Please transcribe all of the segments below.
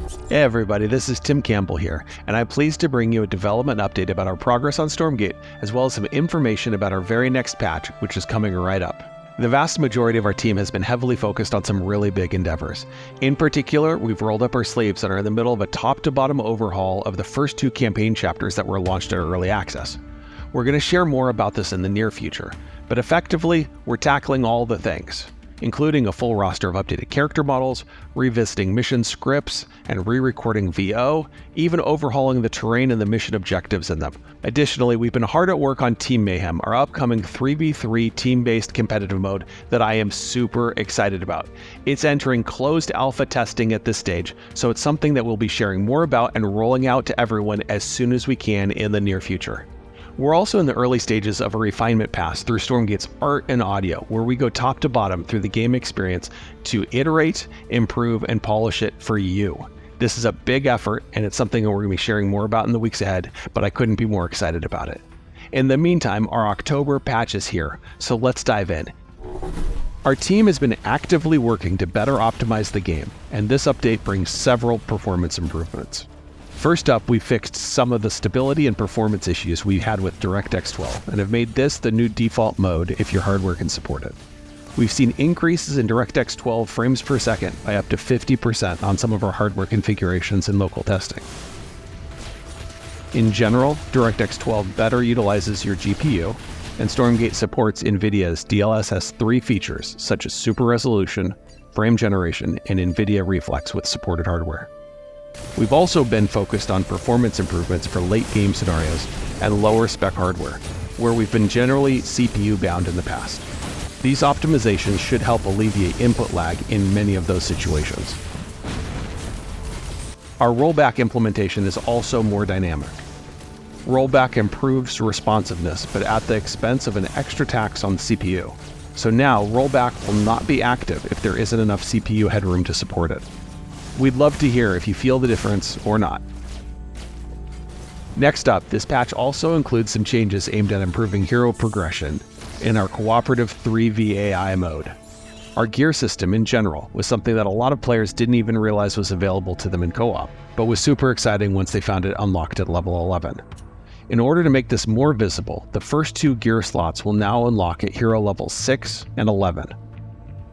Hey everybody, this is Tim Campbell here, and I'm pleased to bring you a development update about our progress on Stormgate, as well as some information about our very next patch, which is coming right up. The vast majority of our team has been heavily focused on some really big endeavors. In particular, we've rolled up our sleeves and are in the middle of a top-to-bottom overhaul of the first 2 campaign chapters that were launched at early access. We're going to share more about this in the near future, but effectively, we're tackling all the things, including a full roster of updated character models, revisiting mission scripts, and re-recording VO, even overhauling the terrain and the mission objectives in them. Additionally, we've been hard at work on Team Mayhem, our upcoming 3v3 team-based competitive mode that I am super excited about. It's entering closed alpha testing at this stage, so it's something that we'll be sharing more about and rolling out to everyone as soon as we can in the near future. We're also in the early stages of a refinement pass through Stormgate's art and audio, where we go top to bottom through the game experience to iterate, improve, and polish it for you. This is a big effort, and it's something that we're going to be sharing more about in the weeks ahead, but I couldn't be more excited about it. In the meantime, our October patch is here, so let's dive in. Our team has been actively working to better optimize the game, and this update brings several performance improvements. First up, we fixed some of the stability and performance issues we had with DirectX 12 and have made this the new default mode if your hardware can support it. We've seen increases in DirectX 12 frames per second by up to 50% on some of our hardware configurations in local testing. In general, DirectX 12 better utilizes your GPU, and Stormgate supports NVIDIA's DLSS 3 features such as super resolution, frame generation, and NVIDIA Reflex with supported hardware. We've also been focused on performance improvements for late game scenarios and lower spec hardware, where we've been generally CPU bound in the past. These optimizations should help alleviate input lag in many of those situations. Our rollback implementation is also more dynamic. Rollback improves responsiveness, but at the expense of an extra tax on the CPU. So now rollback will not be active if there isn't enough CPU headroom to support it. We'd love to hear if you feel the difference or not. Next up, this patch also includes some changes aimed at improving hero progression in our cooperative 3v mode. Our gear system in general was something that a lot of players didn't even realize was available to them in co-op, but was super exciting once they found it unlocked at level 11. In order to make this more visible, the first 2 gear slots will now unlock at hero level 6 and 11.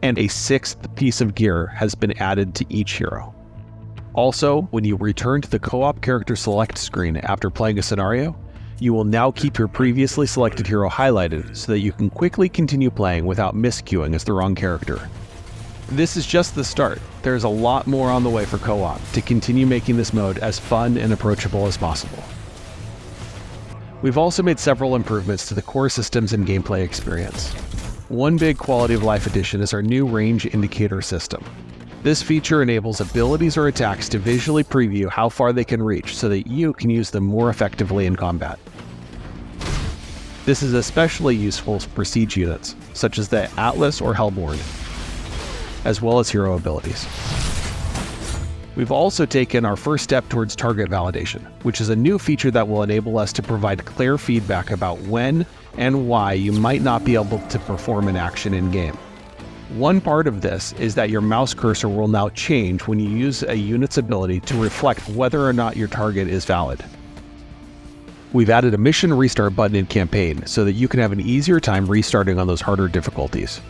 And a 6th piece of gear has been added to each hero. Also, when you return to the co-op character select screen after playing a scenario, you will now keep your previously selected hero highlighted so that you can quickly continue playing without misqueuing as the wrong character. This is just the start. There's a lot more on the way for co-op to continue making this mode as fun and approachable as possible. We've also made several improvements to the core systems and gameplay experience. One big quality of life addition is our new range indicator system. This feature enables abilities or attacks to visually preview how far they can reach so that you can use them more effectively in combat. This is especially useful for siege units, such as the Atlas or Hellborn, as well as hero abilities. We've also taken our first step towards target validation, which is a new feature that will enable us to provide clear feedback about when and why you might not be able to perform an action in-game. One part of this is that your mouse cursor will now change when you use a unit's ability to reflect whether or not your target is valid. We've added a mission restart button in campaign so that you can have an easier time restarting on those harder difficulties.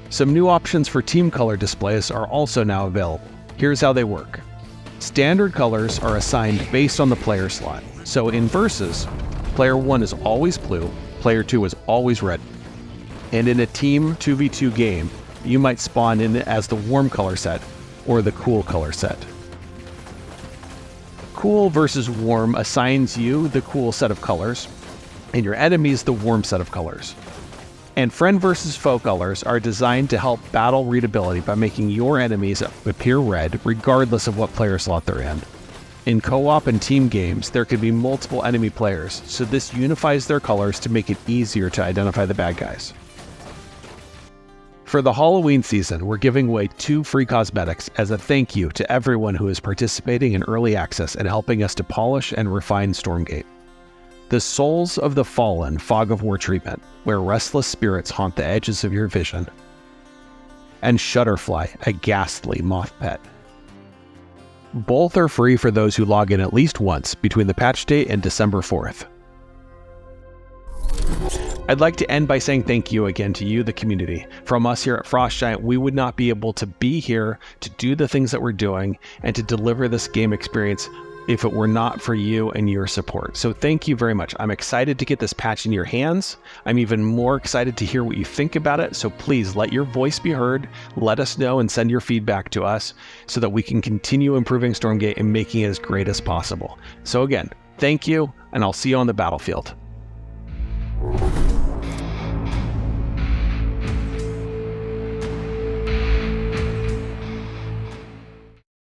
Some new options for team color displays are also now available. Here's how they work. Standard colors are assigned based on the player slot. So in Versus, player 1 is always blue, player 2 is always red. And in a team 2v2 game, you might spawn in as the warm color set or the cool color set. Cool versus warm assigns you the cool set of colors, and your enemies the warm set of colors. And friend versus foe colors are designed to help battle readability by making your enemies appear red regardless of what player slot they're in. In co-op and team games, there can be multiple enemy players, so this unifies their colors to make it easier to identify the bad guys. For the Halloween season, we're giving away 2 free cosmetics as a thank you to everyone who is participating in early access and helping us to polish and refine Stormgate. The Souls of the Fallen Fog of War treatment, where restless spirits haunt the edges of your vision, and Shutterfly, a ghastly moth pet. Both are free for those who log in at least once between the patch date and December 4th. I'd like to end by saying thank you again to you, the community. From us here at Frost Giant, we would not be able to be here to do the things that we're doing and to deliver this game experience if it were not for you and your support. So thank you very much. I'm excited to get this patch in your hands. I'm even more excited to hear what you think about it. So please let your voice be heard. Let us know and send your feedback to us so that we can continue improving Stormgate and making it as great as possible. So again, thank you, and I'll see you on the battlefield.